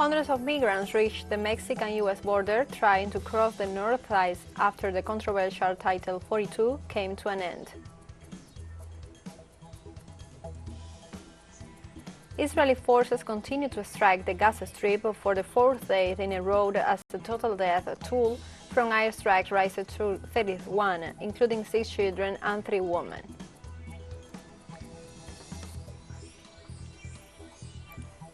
Hundreds of migrants reached the Mexican-U.S. border trying to cross the north ice after the controversial Title 42 came to an end. Israeli forces continue to strike the Gaza Strip for the fourth day in a row as the total death toll from airstrikes rises to 31, including 6 children and 3 women.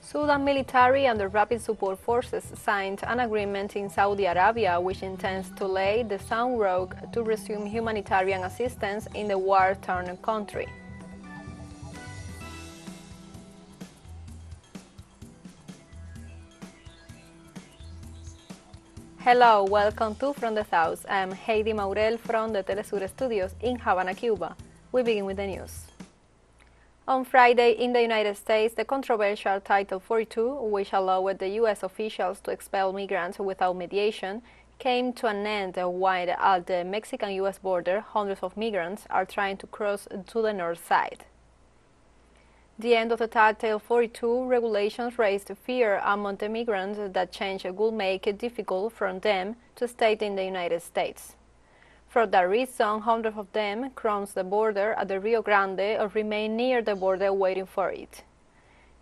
Sudan military and the Rapid Support Forces signed an agreement in Saudi Arabia which intends to lay the groundwork to resume humanitarian assistance in the war-torn country. Hello, welcome to From the South. I'm Heidi Maurel from the TeleSUR studios in Havana, Cuba. We begin with the news. On Friday, in the United States, the controversial Title 42, which allowed the U.S. officials to expel migrants without mediation, came to an end while at the Mexican-U.S. border, hundreds of migrants are trying to cross to the north side. The end of the Title 42 regulations raised fear among the migrants that change would make it difficult for them to stay in the United States. For that reason, hundreds of them cross the border at the Rio Grande or remain near the border waiting for it.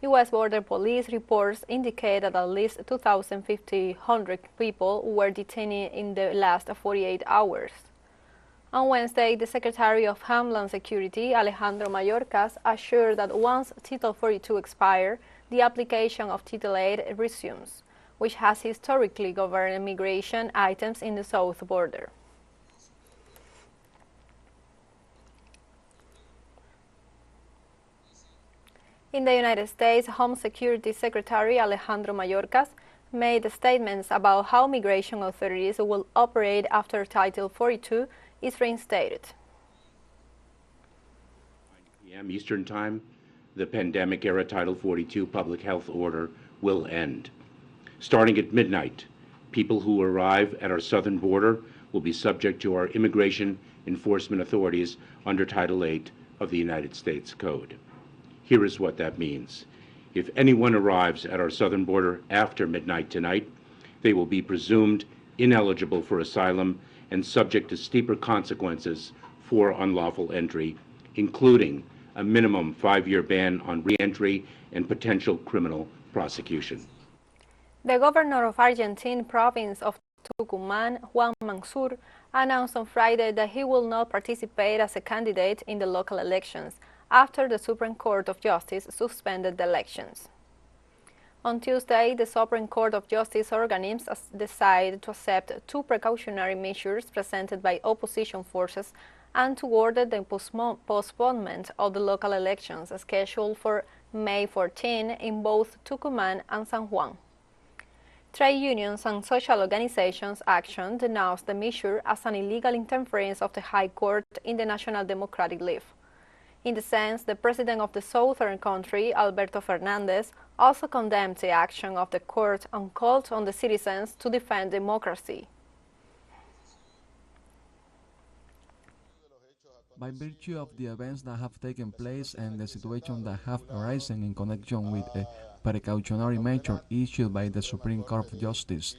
U.S. Border Police reports indicate that at least 2,500 people were detained in the last 48 hours. On Wednesday, the Secretary of Homeland Security, Alejandro Mayorkas, assured that once Title 42 expires, the application of Title 8 resumes, which has historically governed immigration items in the south border. In the United States, Home Security Secretary Alejandro Mayorkas made statements about how migration authorities will operate after Title 42 is reinstated. 9 p.m. Eastern Time, the pandemic-era Title 42 public health order will end. Starting at midnight, people who arrive at our southern border will be subject to our immigration enforcement authorities under Title 8 of the United States Code. Here is what that means. If anyone arrives at our southern border after midnight tonight, they will be presumed ineligible for asylum and subject to steeper consequences for unlawful entry, including a minimum 5-year ban on re-entry and potential criminal prosecution. The governor of Argentine province of Tucumán, Juan Mansur, announced on Friday that he will not participate as a candidate in the local elections after the Supreme Court of Justice suspended the elections. On Tuesday, the Supreme Court of Justice organisms decided to accept 2 precautionary measures presented by opposition forces and to order the postponement of the local elections scheduled for May 14 in both Tucumán and San Juan. Trade unions and social organizations' action denounced the measure as an illegal interference of the High Court in the National Democratic League. In the sense, the president of the southern country, Alberto Fernandez, also condemned the action of the court and called on the citizens to defend democracy. By virtue of the events that have taken place and the situation that have arisen in connection with a precautionary measure issued by the Supreme Court of Justice,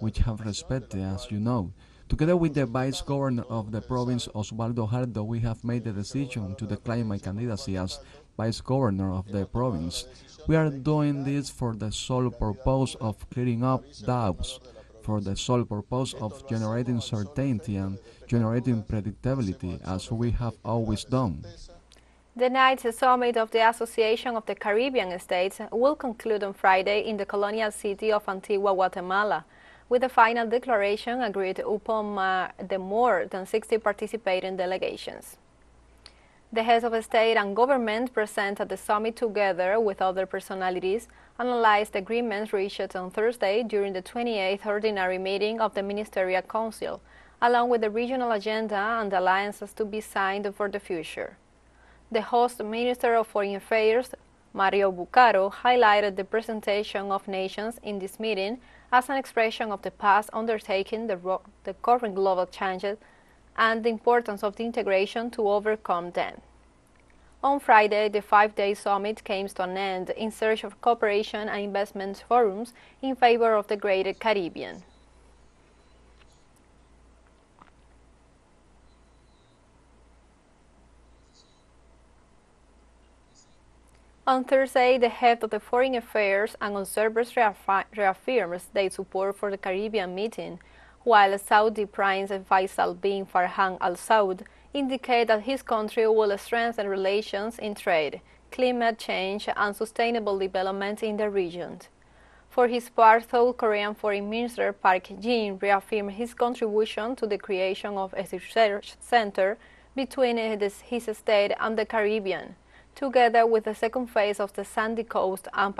which have respected, as you know, together with the Vice Governor of the province, Osvaldo Hardo, we have made the decision to decline my candidacy as Vice Governor of the province. We are doing this for the sole purpose of clearing up doubts, for the sole purpose of generating certainty and generating predictability, as we have always done. The ninth summit of the Association of the Caribbean States will conclude on Friday in the colonial city of Antigua, Guatemala, with the final declaration agreed upon the more than 60 participating delegations. The heads of state and government present at the summit together with other personalities analyzed agreements reached on Thursday during the 28th ordinary meeting of the Ministerial Council, along with the regional agenda and alliances to be signed for the future. The host Minister of Foreign Affairs, Mario Bucaro, highlighted the presentation of nations in this meeting as an expression of the past undertaking the current global changes and the importance of the integration to overcome them. On Friday, the 5-day summit came to an end in search of cooperation and investment forums in favor of the Greater Caribbean. On Thursday, the head of the Foreign Affairs and Observers reaffirmed their support for the Caribbean meeting, while Saudi Prince Faisal bin Farhan Al Saud indicated that his country will strengthen relations in trade, climate change, and sustainable development in the region. For his part, South Korean Foreign Minister Park Jin reaffirmed his contribution to the creation of a research center between his state and the Caribbean, together with the second phase of the Sandy Coast and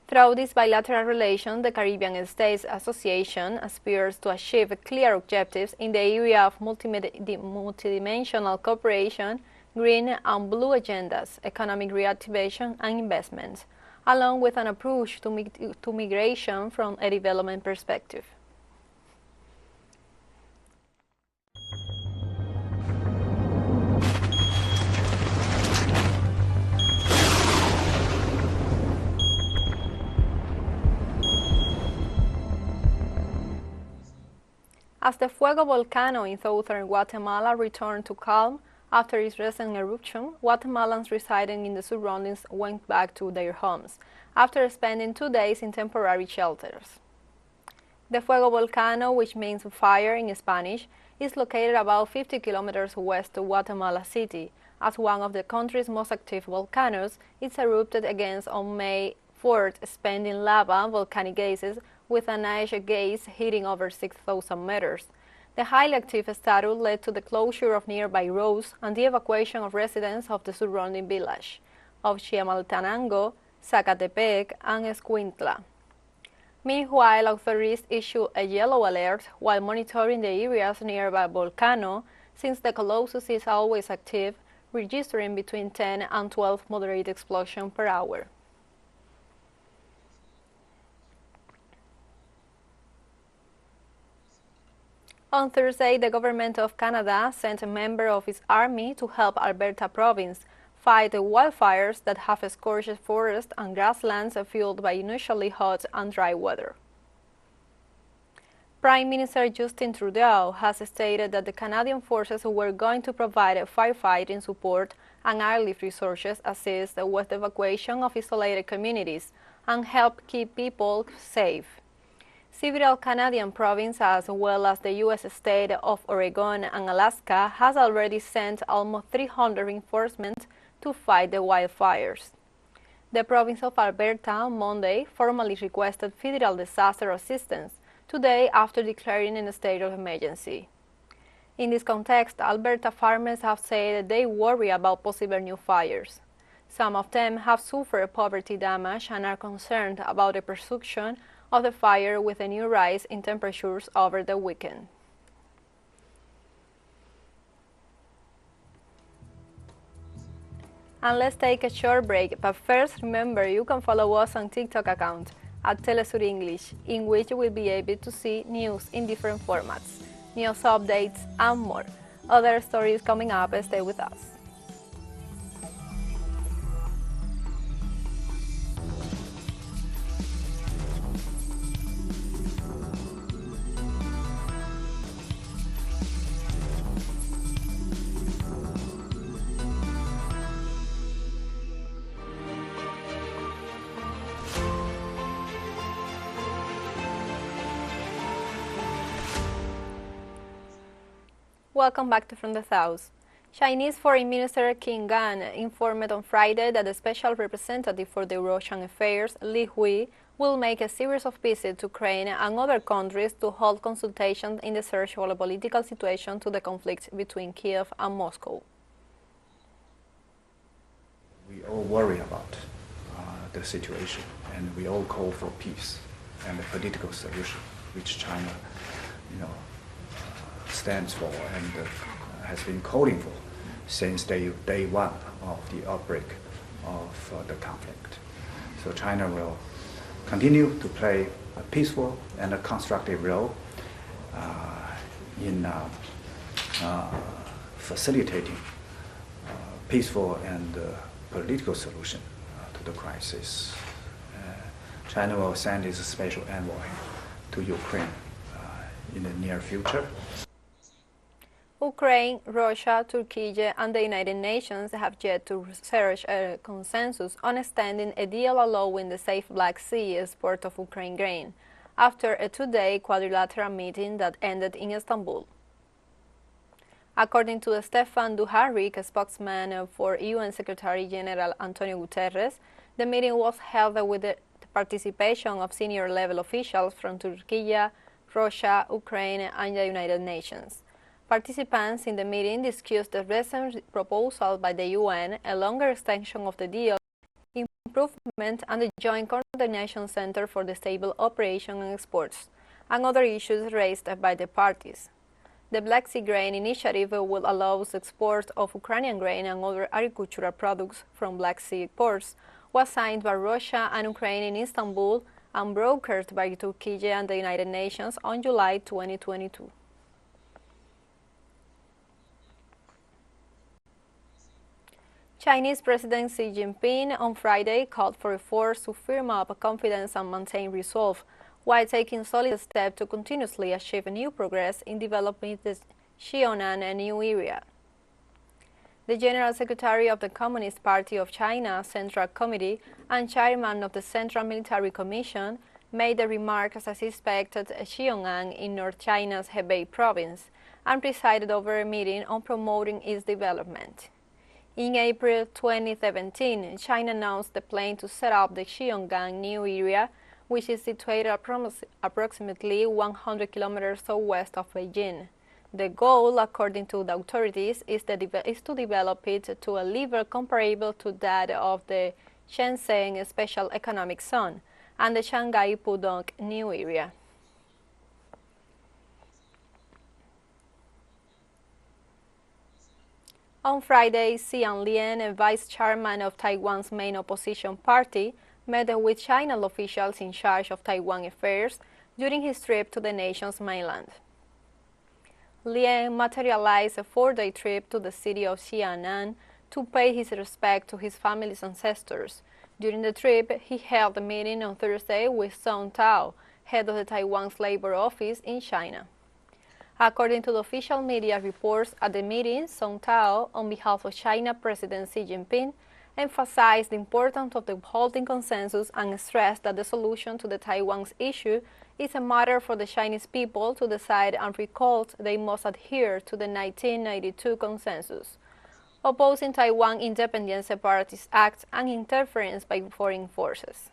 Through this bilateral relation, the Caribbean States Association aspires to achieve clear objectives in the area of multidimensional cooperation, green and blue agendas, economic reactivation and investments, along with an approach to migration from a development perspective. As the Fuego volcano in southern Guatemala returned to calm after its recent eruption, Guatemalans residing in the surroundings went back to their homes after spending 2 days in temporary shelters. The Fuego volcano, which means fire in Spanish, is located about 50 kilometers west of Guatemala City. As one of the country's most active volcanoes, it erupted again on May 4th, spewing lava, volcanic gases, with an ash gauge hitting over 6,000 meters. The highly active status led to the closure of nearby roads and the evacuation of residents of the surrounding village of Chiamaltenango, Zacatepec, and Escuintla. Meanwhile, authorities issued a yellow alert while monitoring the areas nearby volcano, since the colossus is always active, registering between 10 and 12 moderate explosions per hour. On Thursday, the government of Canada sent a member of its army to help Alberta province fight the wildfires that have scorched forests and grasslands fueled by unusually hot and dry weather. Prime Minister Justin Trudeau has stated that the Canadian forces were going to provide firefighting support and airlift resources, assist with the evacuation of isolated communities, and help keep people safe. Several Canadian provinces, as well as the U.S. state of Oregon and Alaska, has already sent almost 300 reinforcements to fight the wildfires. The province of Alberta on Monday formally requested federal disaster assistance today after declaring a state of emergency. In this context, Alberta farmers have said they worry about possible new fires. Some of them have suffered poverty damage and are concerned about the perception of the fire with a new rise in temperatures over the weekend. And let's take a short break, but first remember you can follow us on TikTok account at TeleSUR English, in which you will be able to see news in different formats, news updates, and more. Other stories coming up, stay with us. Welcome back to From the South. Chinese Foreign Minister Qin Gang informed on Friday that the Special Representative for the Russian Affairs, Li Hui, will make a series of visits to Ukraine and other countries to hold consultations in the search for a political situation to the conflict between Kiev and Moscow. We all worry about the situation, and we all call for peace and a political solution, which China, stands for and has been calling for since day one of the outbreak of the conflict. So China will continue to play a peaceful and a constructive role in facilitating peaceful and political solution to the crisis. China will send its special envoy to Ukraine in the near future. Ukraine, Russia, Turkey, and the United Nations have yet to reach a consensus on extending a deal allowing the safe Black Sea export of Ukraine grain, after a two-day quadrilateral meeting that ended in Istanbul. According to Stefan Dujarric, a spokesman for UN Secretary General Antonio Guterres, the meeting was held with the participation of senior-level officials from Turkey, Russia, Ukraine, and the United Nations. Participants in the meeting discussed the recent proposal by the UN, a longer extension of the deal, improvement, and the Joint Coordination Center for the Stable Operation and Exports, and other issues raised by the parties. The Black Sea Grain Initiative will allow the export of Ukrainian grain and other agricultural products from Black Sea ports, was signed by Russia and Ukraine in Istanbul and brokered by Turkey and the United Nations on July 2022. Chinese President Xi Jinping on Friday called for efforts to firm up confidence and maintain resolve, while taking solid steps to continuously achieve new progress in developing the Xionan new area. The General Secretary of the Communist Party of China Central Committee and Chairman of the Central Military Commission made the remarks as he inspected Xionan in North China's Hebei province and presided over a meeting on promoting its development. In April 2017, China announced the plan to set up the Xiongan new area, which is situated approximately 100 kilometers southwest of Beijing. The goal, according to the authorities, is to develop it to a level comparable to that of the Shenzhen Special Economic Zone and the Shanghai Pudong new area. On Friday, Xian Lian, a vice chairman of Taiwan's main opposition party, met with China officials in charge of Taiwan affairs during his trip to the nation's mainland. Lian materialized a four-day trip to the city of Xianan to pay his respect to his family's ancestors. During the trip, he held a meeting on Thursday with Song Tao, head of the Taiwan's Labor Office in China. According to the official media reports at the meeting, Song Tao, on behalf of China President Xi Jinping, emphasized the importance of upholding consensus and stressed that the solution to the Taiwan's issue is a matter for the Chinese people to decide and recalled they must adhere to the 1992 consensus, opposing Taiwan independent separatist acts and interference by foreign forces.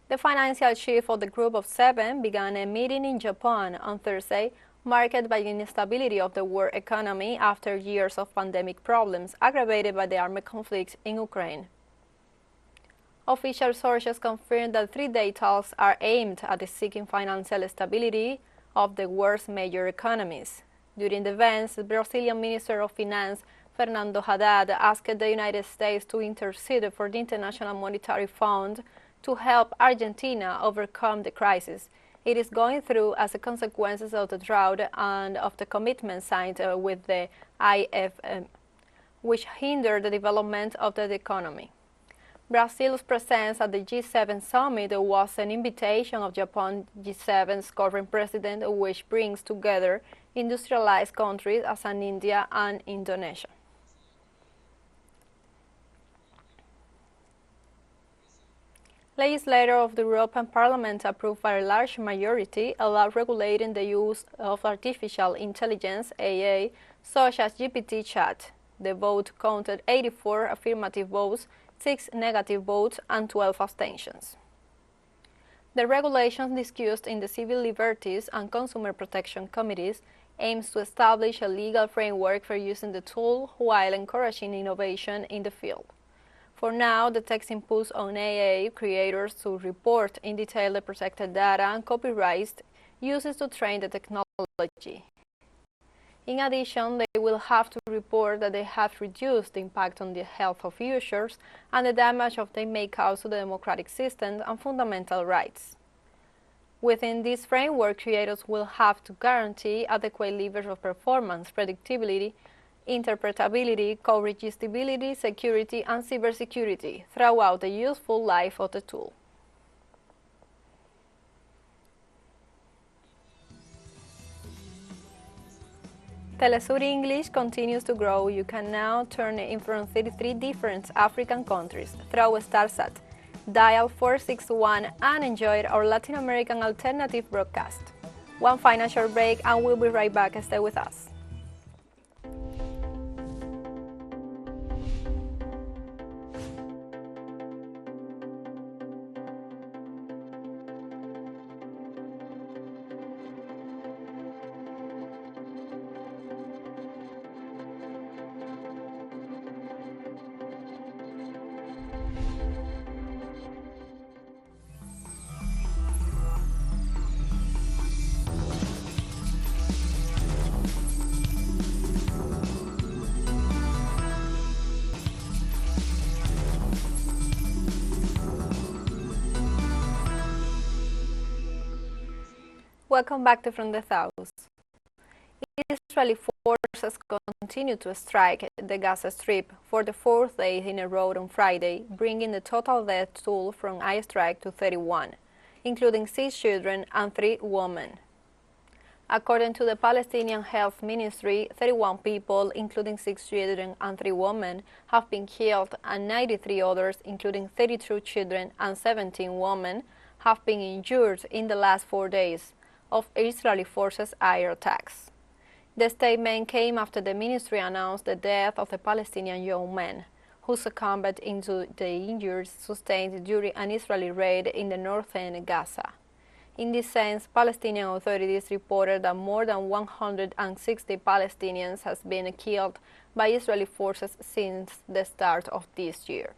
The financial chief of the Group of Seven began a meeting in Japan on Thursday, marked by the instability of the world economy after years of pandemic problems aggravated by the armed conflict in Ukraine. Official sources confirmed that three-day talks are aimed at seeking financial stability of the world's major economies. During the events, the Brazilian Minister of Finance, Fernando Haddad, asked the United States to intercede for the International Monetary Fund to help Argentina overcome the crisis it is going through as a consequence of the drought and of the commitment signed with the IMF, which hindered the development of the economy. Brazil's presence at the G7 summit was an invitation of Japan, G7's current president, which brings together industrialized countries as in India and Indonesia. Legislators of the European Parliament approved by a large majority a law regulating the use of artificial intelligence (AI), such as GPT chat. The vote counted 84 affirmative votes, 6 negative votes, and 12 abstentions. The regulation discussed in the Civil Liberties and Consumer Protection Committees aims to establish a legal framework for using the tool while encouraging innovation in the field. For now, the text imposed on AI creators to report in detail the protected data and copyright uses to train the technology. In addition, they will have to report that they have reduced the impact on the health of users and the damage they may cause to the democratic system and fundamental rights. Within this framework, creators will have to guarantee adequate levels of performance, predictability, interpretability, co-registrability, security, and cybersecurity throughout the useful life of the tool. TeleSUR English continues to grow. You can now turn it in from 33 different African countries through StarSat. Dial 461 and enjoy our Latin American alternative broadcast. One final short break and we'll be right back. Stay with us. Welcome back to From the South. Israeli forces continue to strike the Gaza Strip for the fourth day in a row on Friday, bringing the total death toll from airstrike to 31, including 6 children and 3 women. According to the Palestinian Health Ministry, 31 people, including 6 children and 3 women, have been killed, and 93 others, including 32 children and 17 women, have been injured in the last 4 days of Israeli forces' air attacks. The statement came after the ministry announced the death of a Palestinian young man who succumbed to the injuries sustained during an Israeli raid in the northern Gaza. In this sense, Palestinian authorities reported that more than 160 Palestinians have been killed by Israeli forces since the start of this year.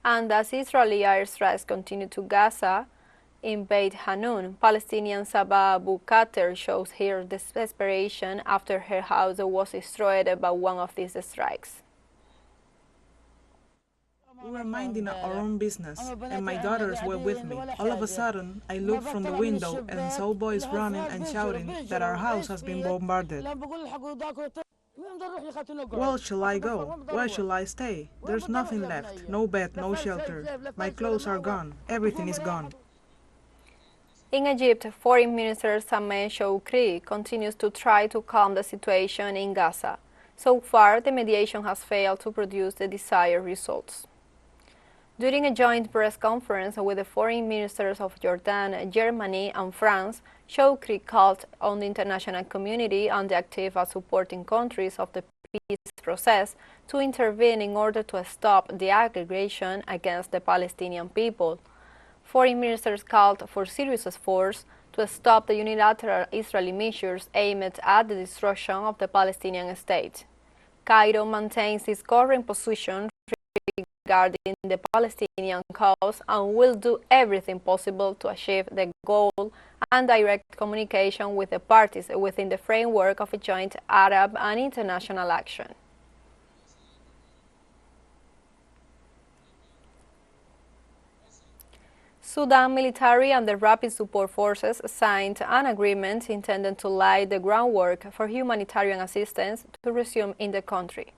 And as Israeli airstrikes continue to Gaza, in Beit Hanun, Palestinian Sabah Abu Qater shows her desperation after her house was destroyed by one of these strikes. We were minding our own business, and my daughters were with me. All of a sudden, I looked from the window and saw boys running and shouting that our house has been bombarded. Where shall I go? Where shall I stay? There's nothing left. No bed, no shelter. My clothes are gone. Everything is gone. In Egypt, Foreign Minister Sameh Shoukry continues to try to calm the situation in Gaza. So far, the mediation has failed to produce the desired results. During a joint press conference with the foreign ministers of Jordan, Germany, and France, Shoukry called on the international community and the active and supporting countries of the peace process to intervene in order to stop the aggression against the Palestinian people. Foreign ministers called for serious efforts to stop the unilateral Israeli measures aimed at the destruction of the Palestinian state. Cairo maintains its current position regarding the Palestinian cause and will do everything possible to achieve the goal and direct communication with the parties within the framework of a joint Arab and international action. Sudan military and the Rapid Support Forces signed an agreement intended to lay the groundwork for humanitarian assistance to resume in the country.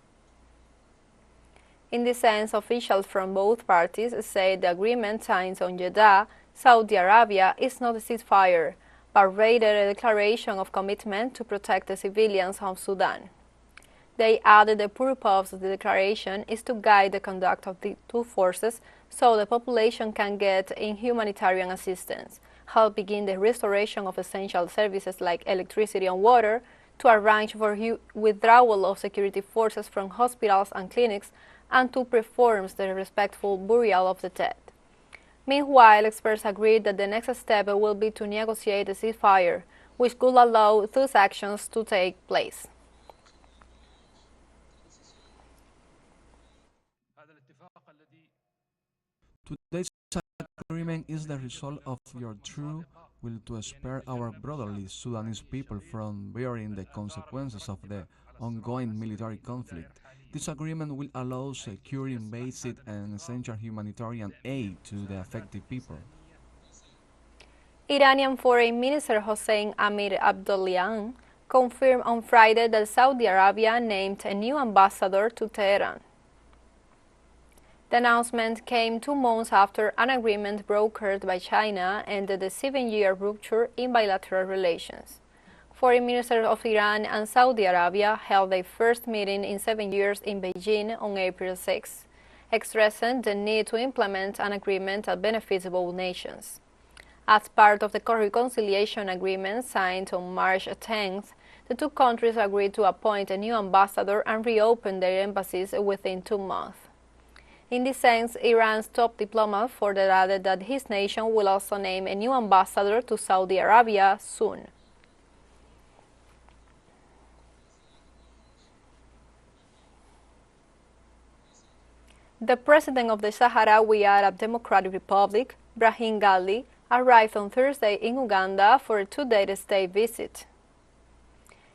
In this sense, officials from both parties say the agreement signed on Jeddah, Saudi Arabia, is not a ceasefire, but rather a declaration of commitment to protect the civilians of Sudan. They added the purpose of the declaration is to guide the conduct of the two forces so the population can get in humanitarian assistance, help begin the restoration of essential services like electricity and water, to arrange for withdrawal of security forces from hospitals and clinics, and to perform the respectful burial of the dead. Meanwhile, experts agreed that the next step will be to negotiate a ceasefire, which could allow those actions to take place. Today's agreement is the result of your true will to spare our brotherly Sudanese people from bearing the consequences of the ongoing military conflict. This agreement will allow securing basic and essential humanitarian aid to the affected people. Iranian Foreign Minister Hossein Amir Abdollahian confirmed on Friday that Saudi Arabia named a new ambassador to Tehran. The announcement came 2 months after an agreement brokered by China ended the 7-year rupture in bilateral relations. Foreign Ministers of Iran and Saudi Arabia held their first meeting in 7 years in Beijing on April 6, stressing the need to implement an agreement that benefits both nations. As part of the reconciliation agreement signed on March 10th, the two countries agreed to appoint a new ambassador and reopen their embassies within 2 months. In this sense, Iran's top diplomat further added that his nation will also name a new ambassador to Saudi Arabia soon. The president of the Sahrawi Arab Democratic Republic, Brahim Ghali, arrived on Thursday in Uganda for a 2-day state visit.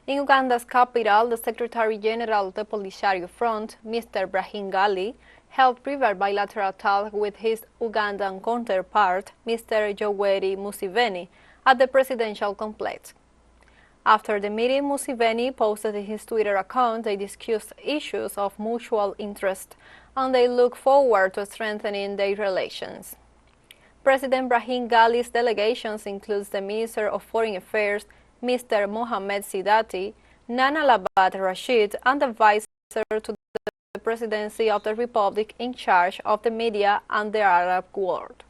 In Uganda's capital, the Secretary General of the Polisario Front, Mr. Brahim Ghali, held private bilateral talks with his Ugandan counterpart, Mr. Yoweri Museveni, at the presidential complex. After the meeting, Museveni posted in his Twitter account they discussed issues of mutual interest and they look forward to strengthening their relations. President Brahim Ghali's delegations includes the Minister of Foreign Affairs, Mr. Mohamed Sidati, Nana Labat Rashid, and the Vice President to the Presidency of the Republic in charge of the media and the Arab world.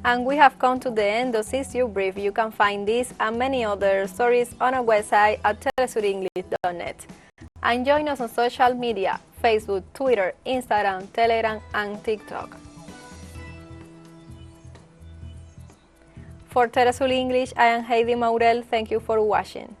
And we have come to the end of this brief. You can find this and many other stories on our website at telesurenglish.net. And join us on social media, Facebook, Twitter, Instagram, Telegram, and TikTok. For TeleSUR English, I am Heidi Maurel. Thank you for watching.